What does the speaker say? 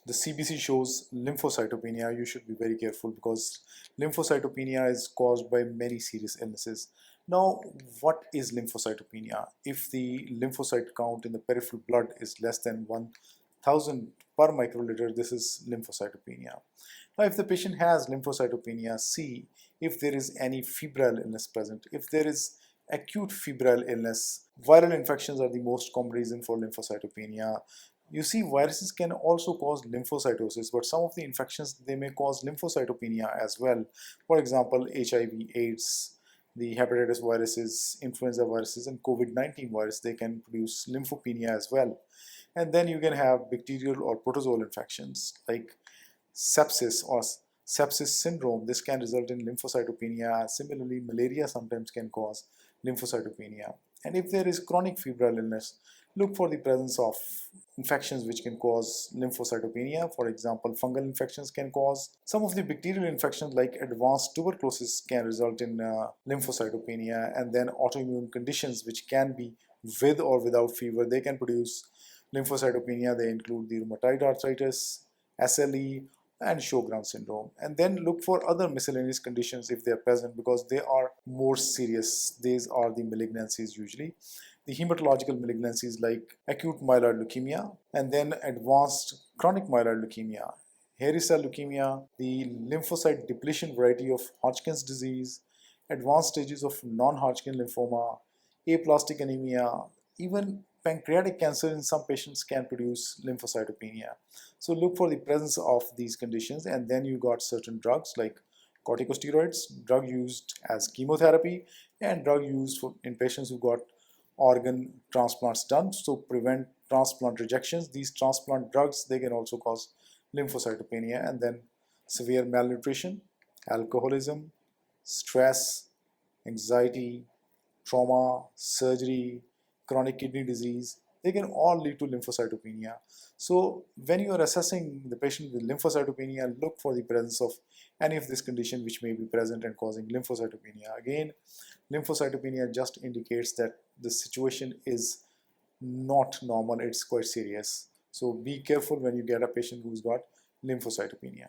the CBC shows lymphocytopenia, you should be very careful because lymphocytopenia is caused by many serious illnesses. Now, what is lymphocytopenia? If the lymphocyte count in the peripheral blood is less than 1000 per microliter, this is lymphocytopenia. Now, if the patient has lymphocytopenia, see if there is any febrile illness present. If there is acute febrile illness, viral infections are the most common reason for lymphocytopenia. You see, viruses can also cause lymphocytosis, but some of the infections, they may cause lymphocytopenia as well. For example, HIV, AIDS, the hepatitis viruses, influenza viruses, and COVID-19 virus, they can produce lymphopenia as well. And then you can have bacterial or protozoal infections like sepsis or sepsis syndrome. This can result in lymphocytopenia. Similarly, malaria sometimes can cause lymphocytopenia. And if there is chronic febrile illness, look for the presence of infections which can cause lymphocytopenia. For example, fungal infections can cause. Some of the bacterial infections like advanced tuberculosis can result in lymphocytopenia, and then autoimmune conditions which can be with or without fever, they can produce lymphocytopenia. They include the rheumatoid arthritis, SLE, and Sjogren's syndrome. And then look for other miscellaneous conditions if they are present, because they are more serious. These are the malignancies usually. The hematological malignancies like acute myeloid leukemia, and then advanced chronic myeloid leukemia, hairy cell leukemia, the lymphocyte depletion variety of Hodgkin's disease, advanced stages of non-Hodgkin lymphoma, aplastic anemia, even pancreatic cancer in some patients can produce lymphocytopenia. So look for the presence of these conditions, and then you got certain drugs like corticosteroids, drug used as chemotherapy, and drug used in patients who got organ transplants done, so prevent transplant rejections. These transplant drugs, they can also cause lymphocytopenia. And then severe malnutrition, alcoholism, stress, anxiety, trauma, surgery, chronic kidney disease, they can all lead to lymphocytopenia. So when you are assessing the patient with lymphocytopenia, look for the presence of any of this condition which may be present and causing lymphocytopenia. Again, lymphocytopenia just indicates that the situation is not normal, it's quite serious. So be careful when you get a patient who's got lymphocytopenia.